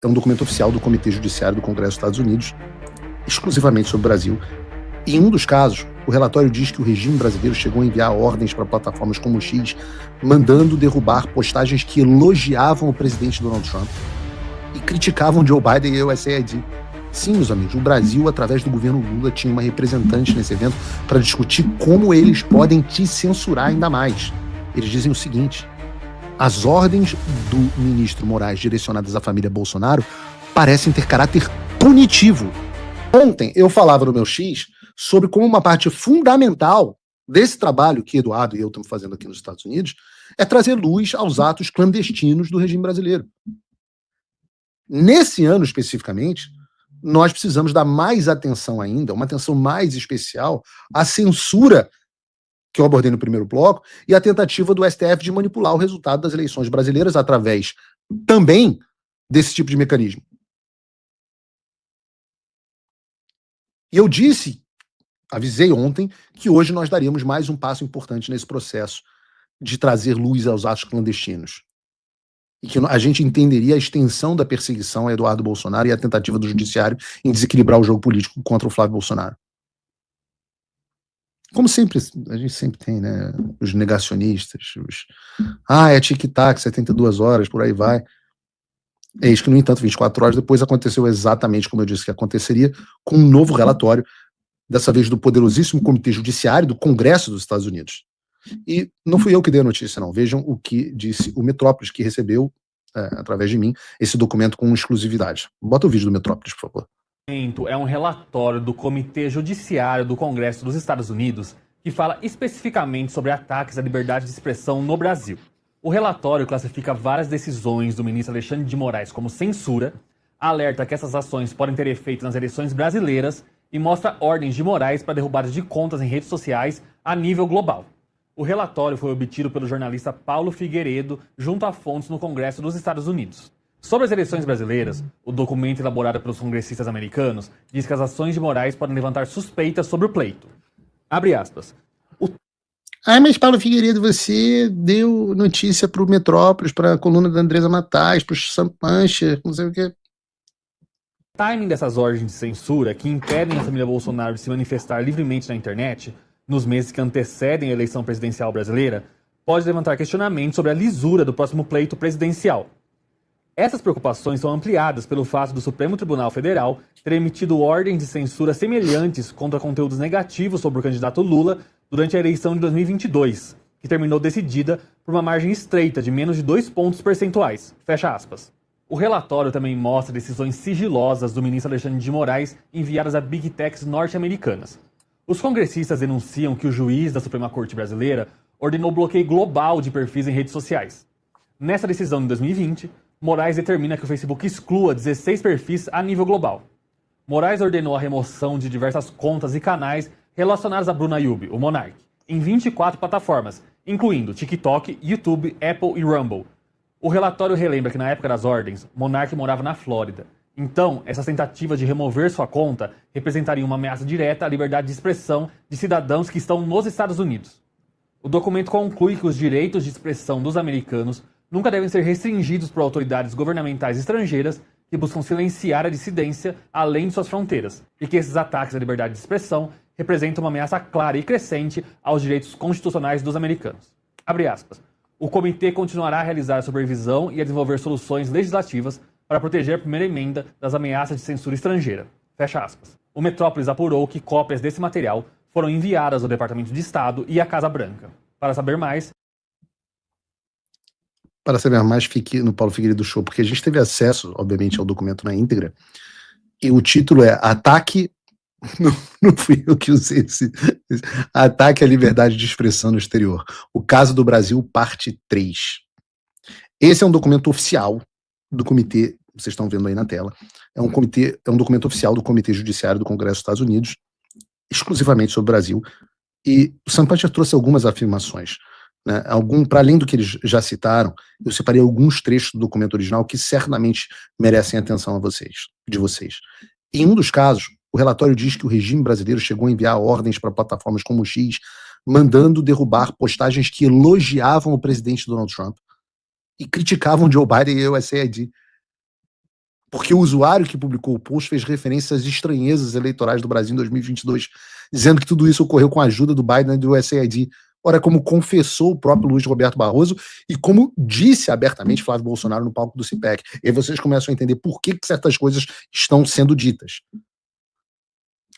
é um documento oficial do Comitê Judiciário do Congresso dos Estados Unidos, exclusivamente sobre o Brasil. E em um dos casos, o relatório diz que o regime brasileiro chegou a enviar ordens para plataformas como o X, mandando derrubar postagens que elogiavam o presidente Donald Trump e criticavam Joe Biden e a USAID. Sim, meus amigos, o Brasil, através do governo Lula, tinha uma representante nesse evento para discutir como eles podem te censurar ainda mais. Eles dizem o seguinte: as ordens do ministro Moraes direcionadas à família Bolsonaro parecem ter caráter punitivo. Ontem eu falava no meu X sobre como uma parte fundamental desse trabalho que Eduardo e eu estamos fazendo aqui nos Estados Unidos é trazer luz aos atos clandestinos do regime brasileiro. Nesse ano especificamente, nós precisamos dar mais atenção ainda, uma atenção mais especial à censura que eu abordei no primeiro bloco e à tentativa do STF de manipular o resultado das eleições brasileiras através também desse tipo de mecanismo. E eu avisei ontem, que hoje nós daríamos mais um passo importante nesse processo de trazer luz aos atos clandestinos. E que a gente entenderia a extensão da perseguição a Eduardo Bolsonaro e a tentativa do judiciário em desequilibrar o jogo político contra o Flávio Bolsonaro. Como sempre, a gente sempre tem, né, os negacionistas, é tic-tac, 72 horas, por aí vai. É isso que, no entanto, 24 horas depois aconteceu exatamente como eu disse que aconteceria, com um novo relatório, dessa vez do poderosíssimo Comitê Judiciário do Congresso dos Estados Unidos. E não fui eu que dei a notícia, não. Vejam o que disse o Metrópolis, que recebeu, através de mim, esse documento com exclusividade. Bota o vídeo do Metrópolis, por favor. É um relatório do Comitê Judiciário do Congresso dos Estados Unidos que fala especificamente sobre ataques à liberdade de expressão no Brasil. O relatório classifica várias decisões do ministro Alexandre de Moraes como censura, alerta que essas ações podem ter efeito nas eleições brasileiras e mostra ordens de Moraes para derrubada de contas em redes sociais a nível global. O relatório foi obtido pelo jornalista Paulo Figueiredo junto a fontes no Congresso dos Estados Unidos. Sobre as eleições brasileiras, o documento elaborado pelos congressistas americanos diz que as ações de Moraes podem levantar suspeitas sobre o pleito. Abre aspas. Mas Paulo Figueiredo, você deu notícia para o Metrópolis, para a coluna da Andresa Matais, para o Sam Pancher, não sei o quê. O timing dessas ordens de censura que impedem a família Bolsonaro de se manifestar livremente na internet, nos meses que antecedem a eleição presidencial brasileira, pode levantar questionamentos sobre a lisura do próximo pleito presidencial. Essas preocupações são ampliadas pelo fato do Supremo Tribunal Federal ter emitido ordens de censura semelhantes contra conteúdos negativos sobre o candidato Lula durante a eleição de 2022, que terminou decidida por uma margem estreita de menos de 2 pontos percentuais. Fecha aspas. O relatório também mostra decisões sigilosas do ministro Alexandre de Moraes enviadas a Big Techs norte-americanas. Os congressistas denunciam que o juiz da Suprema Corte Brasileira ordenou bloqueio global de perfis em redes sociais. Nessa decisão de 2020, Moraes determina que o Facebook exclua 16 perfis a nível global. Moraes ordenou a remoção de diversas contas e canais relacionados a Bruna Ayub, o Monark, em 24 plataformas, incluindo TikTok, YouTube, Apple e Rumble. O relatório relembra que na época das ordens, Monark morava na Flórida. Então, essas tentativas de remover sua conta representariam uma ameaça direta à liberdade de expressão de cidadãos que estão nos Estados Unidos. O documento conclui que os direitos de expressão dos americanos nunca devem ser restringidos por autoridades governamentais estrangeiras que buscam silenciar a dissidência além de suas fronteiras, e que esses ataques à liberdade de expressão representam uma ameaça clara e crescente aos direitos constitucionais dos americanos. Abre aspas. O comitê continuará a realizar a supervisão e a desenvolver soluções legislativas para proteger a primeira emenda das ameaças de censura estrangeira. Fecha aspas. O Metrópolis apurou que cópias desse material foram enviadas ao Departamento de Estado e à Casa Branca. Para saber mais, fique no Paulo Figueiredo Show, porque a gente teve acesso, obviamente, ao documento na íntegra, e o título é Ataque... Não fui eu que usei esse... Ataque à liberdade de expressão no exterior. O caso do Brasil, parte 3. Esse é um documento oficial do comitê, vocês estão vendo aí na tela, é um documento oficial do Comitê Judiciário do Congresso dos Estados Unidos, exclusivamente sobre o Brasil, e o Sam Pancher trouxe algumas afirmações, né, para além do que eles já citaram, eu separei alguns trechos do documento original que certamente merecem atenção de vocês. Em um dos casos, o relatório diz que o regime brasileiro chegou a enviar ordens para plataformas como o X, mandando derrubar postagens que elogiavam o presidente Donald Trump e criticavam Joe Biden e a USAID. Porque o usuário que publicou o post fez referência às estranhezas eleitorais do Brasil em 2022, dizendo que tudo isso ocorreu com a ajuda do Biden e do USAID. Ora, como confessou o próprio Luiz Roberto Barroso e como disse abertamente Flávio Bolsonaro no palco do CIPEC. E aí vocês começam a entender por que certas coisas estão sendo ditas.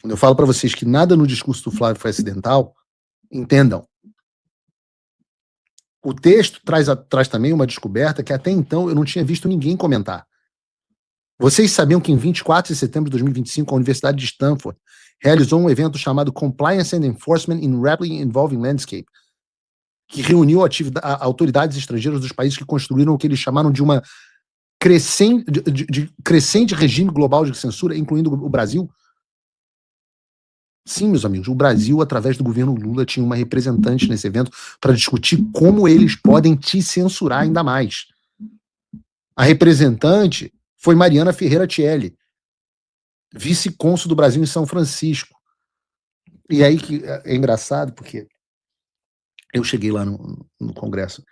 Quando eu falo para vocês que nada no discurso do Flávio foi acidental, entendam. O texto traz também uma descoberta que até então eu não tinha visto ninguém comentar. Vocês sabiam que em 24 de setembro de 2025 a Universidade de Stanford realizou um evento chamado Compliance and Enforcement in Rapidly Evolving Landscape, que reuniu autoridades estrangeiras dos países que construíram o que eles chamaram de uma crescente regime global de censura, incluindo o Brasil. Sim, meus amigos, o Brasil, através do governo Lula, tinha uma representante nesse evento para discutir como eles podem te censurar ainda mais. A representante foi Mariana Ferreira Tielli, vice-cônsul do Brasil em São Francisco. E aí que é engraçado, porque eu cheguei lá no Congresso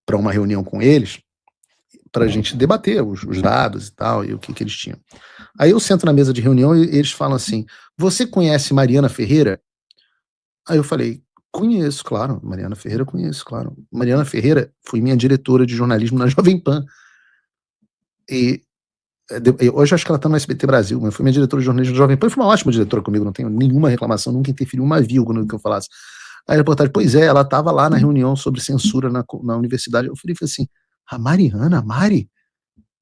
para uma reunião com eles, para a gente debater os dados e tal, e o que eles tinham. Aí eu sento na mesa de reunião e eles falam assim: você conhece Mariana Ferreira? Aí eu falei: conheço, claro. Mariana Ferreira, conheço, claro. Mariana Ferreira foi minha diretora de jornalismo na Jovem Pan. E hoje acho que ela está no SBT Brasil, mas foi minha diretora de jornalismo na Jovem Pan. Foi uma ótima diretora comigo, não tenho nenhuma reclamação, nunca interferiu uma vírgula no que eu falasse. Aí a reportagem: pois é, ela estava lá na reunião sobre censura na universidade. Eu falei assim: a Mariana, a Mari?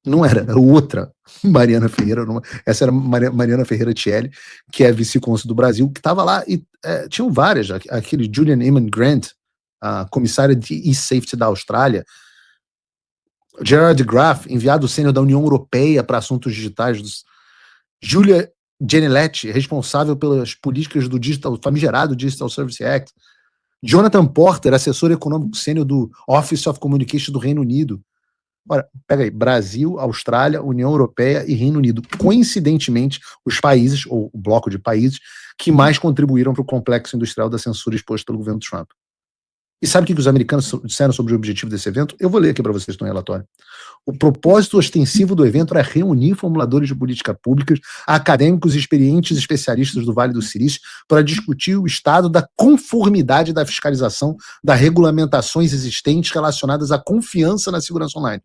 Não era outra Mariana Ferreira, essa era Mariana Ferreira Tielli, que é vice-cônsul do Brasil, que estava lá, e tinham várias, aquele Julian Eamon Grant, a comissária de e-safety da Austrália, Gerard Graff, enviado sênior da União Europeia para assuntos digitais, Julia Geniletti, responsável pelas políticas do famigerado Digital Service Act, Jonathan Porter, assessor econômico sênior do Office of Communication do Reino Unido. Ora, pega aí, Brasil, Austrália, União Europeia e Reino Unido. Coincidentemente, os países, ou o bloco de países, que mais contribuíram para o complexo industrial da censura exposto pelo governo Trump. E sabe o que os americanos disseram sobre o objetivo desse evento? Eu vou ler aqui para vocês no relatório. O propósito ostensivo do evento era reunir formuladores de política pública, acadêmicos e experientes especialistas do Vale do Silício para discutir o estado da conformidade da fiscalização das regulamentações existentes relacionadas à confiança na segurança online.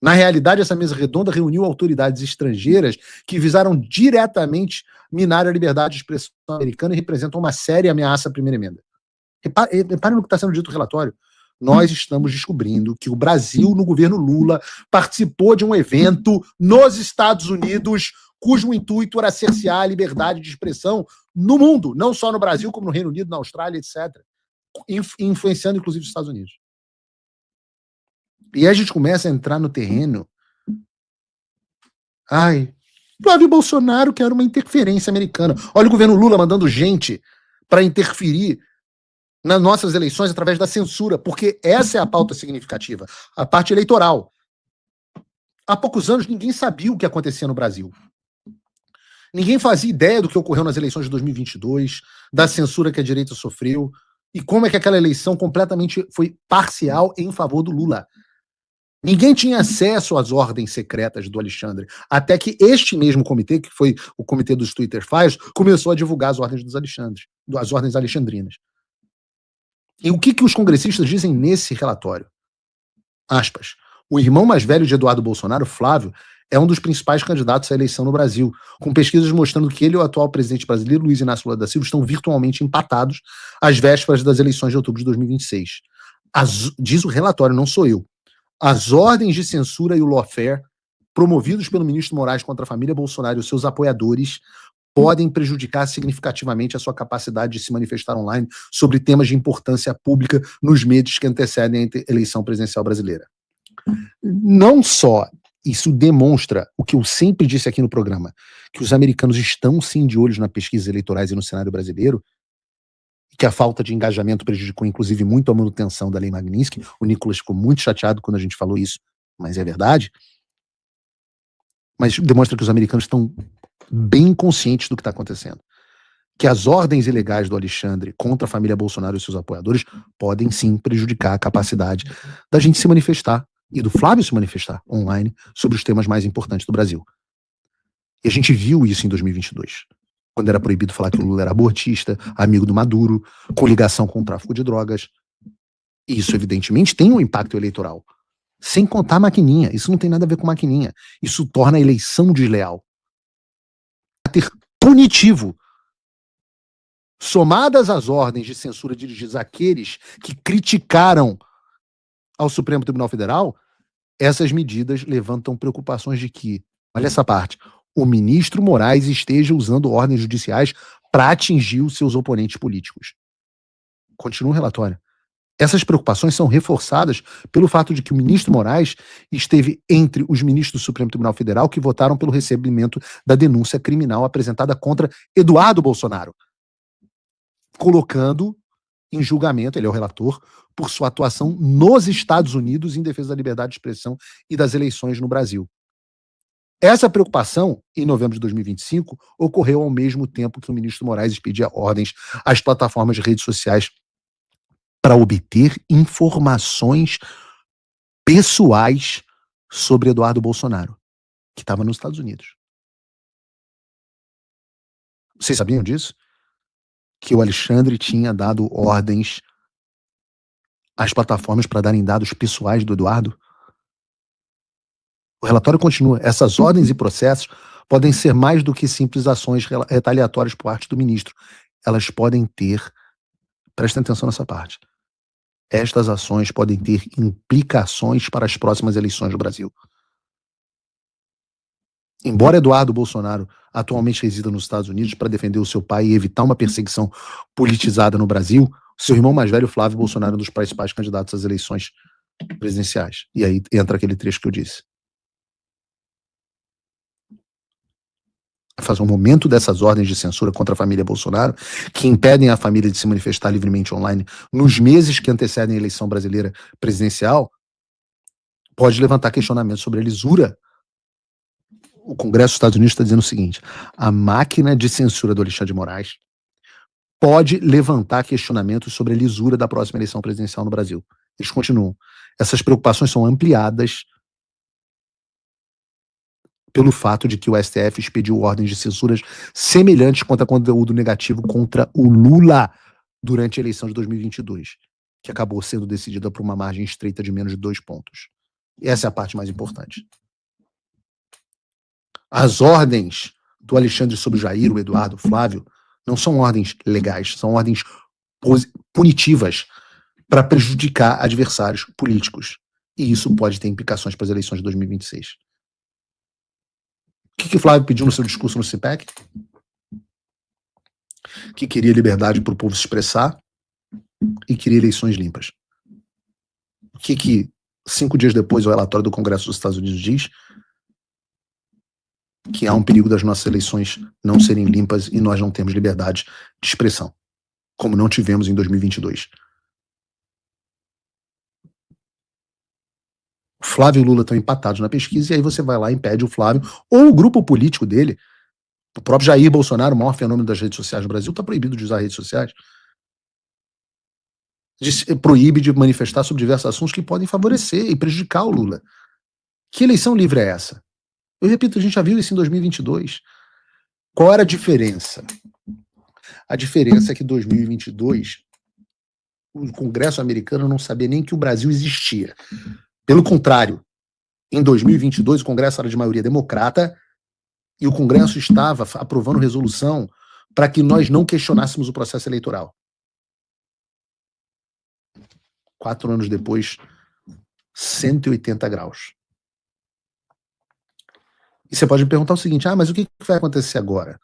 Na realidade, essa mesa redonda reuniu autoridades estrangeiras que visaram diretamente minar a liberdade de expressão americana e representam uma séria ameaça à primeira emenda. Reparem no que está sendo dito no relatório. Nós estamos descobrindo que o Brasil, no governo Lula, participou de um evento nos Estados Unidos cujo intuito era cercear a liberdade de expressão no mundo, não só no Brasil, como no Reino Unido, na Austrália, etc., influenciando inclusive os Estados Unidos. E aí a gente começa a entrar no terreno. Flávio Bolsonaro quer uma interferência americana. Olha o governo Lula mandando gente para interferir nas nossas eleições através da censura, porque essa é a pauta significativa, a parte eleitoral. Há poucos anos ninguém sabia o que acontecia no Brasil. Ninguém fazia ideia do que ocorreu nas eleições de 2022, da censura que a direita sofreu, e como é que aquela eleição completamente foi parcial em favor do Lula. Ninguém tinha acesso às ordens secretas do Alexandre, até que este mesmo comitê, que foi o comitê dos Twitter Files, começou a divulgar as ordens dos Alexandres, as ordens alexandrinas. E o que os congressistas dizem nesse relatório? Aspas. O irmão mais velho de Eduardo Bolsonaro, Flávio, é um dos principais candidatos à eleição no Brasil, com pesquisas mostrando que ele e o atual presidente brasileiro, Luiz Inácio Lula da Silva, estão virtualmente empatados às vésperas das eleições de outubro de 2026. Diz o relatório, não sou eu. As ordens de censura e o lawfare, promovidos pelo ministro Moraes contra a família Bolsonaro e os seus apoiadores, podem prejudicar significativamente a sua capacidade de se manifestar online sobre temas de importância pública nos meses que antecedem a eleição presidencial brasileira. Não só isso demonstra o que eu sempre disse aqui no programa, que os americanos estão sim de olhos nas pesquisas eleitorais e no cenário brasileiro, que a falta de engajamento prejudicou inclusive muito a manutenção da Lei Magnitsky. O Nicolas ficou muito chateado quando a gente falou isso, mas é verdade. Mas demonstra que os americanos estão bem conscientes do que está acontecendo. Que as ordens ilegais do Alexandre contra a família Bolsonaro e seus apoiadores podem sim prejudicar a capacidade da gente se manifestar e do Flávio se manifestar online sobre os temas mais importantes do Brasil. E a gente viu isso em 2022, quando era proibido falar que o Lula era abortista, amigo do Maduro, com ligação com o tráfico de drogas. E isso, evidentemente, tem um impacto eleitoral. Sem contar a maquininha. Isso não tem nada a ver com maquininha. Isso torna a eleição desleal. Caráter punitivo. Somadas às ordens de censura dirigidas àqueles que criticaram ao Supremo Tribunal Federal, essas medidas levantam preocupações de que, olha essa parte, o ministro Moraes esteja usando ordens judiciais para atingir os seus oponentes políticos. Continua o relatório. Essas preocupações são reforçadas pelo fato de que o ministro Moraes esteve entre os ministros do Supremo Tribunal Federal que votaram pelo recebimento da denúncia criminal apresentada contra Eduardo Bolsonaro, colocando em julgamento, ele é o relator, por sua atuação nos Estados Unidos em defesa da liberdade de expressão e das eleições no Brasil. Essa preocupação, em novembro de 2025, ocorreu ao mesmo tempo que o ministro Moraes expedia ordens às plataformas de redes sociais para obter informações pessoais sobre Eduardo Bolsonaro, que estava nos Estados Unidos. Vocês sabiam disso? Que o Alexandre tinha dado ordens às plataformas para darem dados pessoais do Eduardo? O relatório continua. Essas ordens e processos podem ser mais do que simples ações retaliatórias por parte do ministro. Elas podem ter, prestem atenção nessa parte, estas ações podem ter implicações para as próximas eleições do Brasil. Embora Eduardo Bolsonaro atualmente resida nos Estados Unidos para defender o seu pai e evitar uma perseguição politizada no Brasil, seu irmão mais velho, Flávio Bolsonaro, é um dos principais candidatos às eleições presidenciais. E aí entra aquele trecho que eu disse. Faz um momento dessas ordens de censura contra a família Bolsonaro, que impedem a família de se manifestar livremente online nos meses que antecedem a eleição brasileira presidencial, pode levantar questionamentos sobre a lisura. O Congresso dos Estados Unidos está dizendo o seguinte: a máquina de censura do Alexandre de Moraes pode levantar questionamentos sobre a lisura da próxima eleição presidencial no Brasil. Eles continuam. Essas preocupações são ampliadas pelo fato de que o STF expediu ordens de censuras semelhantes contra conteúdo negativo contra o Lula durante a eleição de 2022, que acabou sendo decidida por uma margem estreita de menos de 2 pontos. E essa é a parte mais importante. As ordens do Alexandre sobre o Jair, o Eduardo, o Flávio, não são ordens legais, são ordens punitivas para prejudicar adversários políticos. E isso pode ter implicações para as eleições de 2026. O que o Flávio pediu no seu discurso no CPEC? Que queria liberdade para o povo se expressar e queria eleições limpas. O que 5 dias depois o relatório do Congresso dos Estados Unidos diz? Que há um perigo das nossas eleições não serem limpas e nós não temos liberdade de expressão, como não tivemos em 2022. Flávio e Lula estão empatados na pesquisa, e aí você vai lá e impede o Flávio, ou o grupo político dele, o próprio Jair Bolsonaro, o maior fenômeno das redes sociais no Brasil, está proibido de usar redes sociais. Proíbe de manifestar sobre diversos assuntos que podem favorecer e prejudicar o Lula. Que eleição livre é essa? Eu repito, a gente já viu isso em 2022. Qual era a diferença? A diferença é que em 2022 o Congresso americano não sabia nem que o Brasil existia. Pelo contrário, em 2022 o Congresso era de maioria democrata e o Congresso estava aprovando resolução para que nós não questionássemos o processo eleitoral. 4 anos depois, 180 graus. E você pode me perguntar o seguinte: mas o que vai acontecer agora?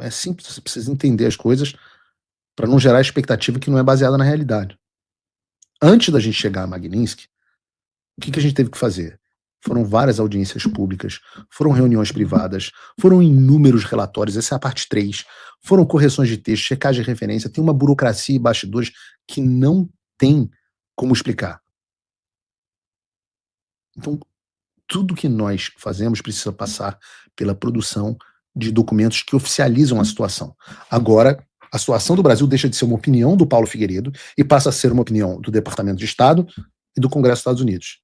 É simples, você precisa entender as coisas para não gerar expectativa que não é baseada na realidade. Antes da gente chegar a Magnitsky, o que a gente teve que fazer? Foram várias audiências públicas, foram reuniões privadas, foram inúmeros relatórios, essa é a parte 3, foram correções de texto, checagem de referência, tem uma burocracia e bastidores que não tem como explicar. Então, tudo que nós fazemos precisa passar pela produção de documentos que oficializam a situação. Agora, a situação do Brasil deixa de ser uma opinião do Paulo Figueiredo e passa a ser uma opinião do Departamento de Estado e do Congresso dos Estados Unidos.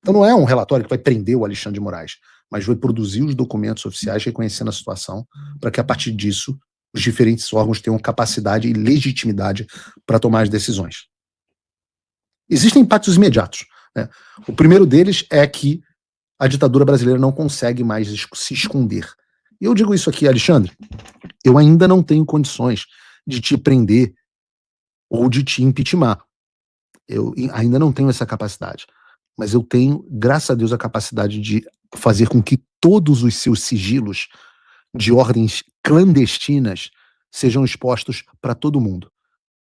Então não é um relatório que vai prender o Alexandre de Moraes, mas vai produzir os documentos oficiais reconhecendo a situação, para que a partir disso os diferentes órgãos tenham capacidade e legitimidade para tomar as decisões. Existem impactos imediatos, né? O primeiro deles é que a ditadura brasileira não consegue mais se esconder. E eu digo isso aqui, Alexandre, eu ainda não tenho condições de te prender ou de te impeachmentar. Eu ainda não tenho essa capacidade. Mas eu tenho, graças a Deus, a capacidade de fazer com que todos os seus sigilos de ordens clandestinas sejam expostos para todo mundo.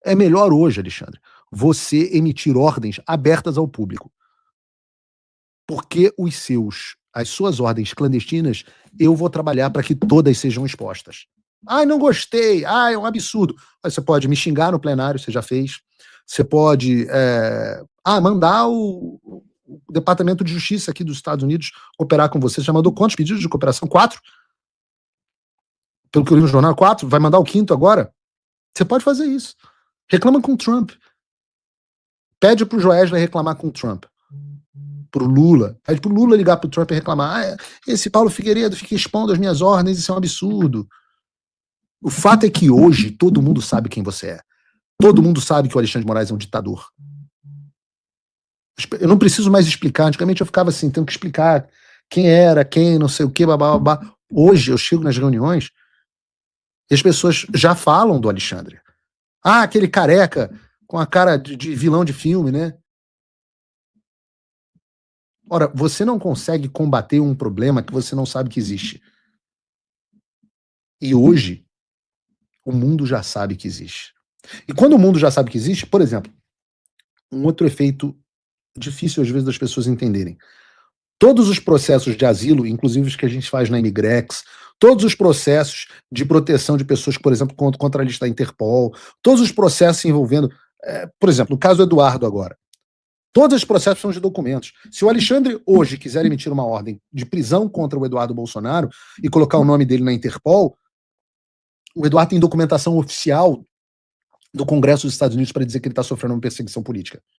É melhor hoje, Alexandre, você emitir ordens abertas ao público. Porque as suas ordens clandestinas, eu vou trabalhar para que todas sejam expostas. Ai, não gostei, ai, é um absurdo. Aí você pode me xingar no plenário, você já fez. Você pode mandar o Departamento de Justiça aqui dos Estados Unidos cooperar com você. Você já mandou quantos pedidos de cooperação? 4? Pelo que eu li no jornal, 4? Vai mandar o 5º agora? Você pode fazer isso. Reclama com o Trump. Pede pro Joesley reclamar com o Trump. Pro Lula. Pede pro Lula ligar pro Trump e reclamar. Esse Paulo Figueiredo fica expondo as minhas ordens, isso é um absurdo. O fato é que hoje todo mundo sabe quem você é. Todo mundo sabe que o Alexandre de Moraes é um ditador. Eu não preciso mais explicar. Antigamente eu ficava assim, tendo que explicar quem era, quem, não sei o que, babá. Hoje eu chego nas reuniões e as pessoas já falam do Alexandre. Ah, aquele careca com a cara de vilão de filme, né? Ora, você não consegue combater um problema que você não sabe que existe. E hoje, o mundo já sabe que existe. E quando o mundo já sabe que existe, por exemplo, um outro efeito difícil às vezes das pessoas entenderem. Todos os processos de asilo, inclusive os que a gente faz na Imigrex, todos os processos de proteção de pessoas, por exemplo, contra a lista da Interpol, todos os processos envolvendo, por exemplo, o caso do Eduardo agora. Todos os processos são de documentos. Se o Alexandre hoje quiser emitir uma ordem de prisão contra o Eduardo Bolsonaro e colocar o nome dele na Interpol, o Eduardo tem documentação oficial do Congresso dos Estados Unidos para dizer que ele está sofrendo uma perseguição política.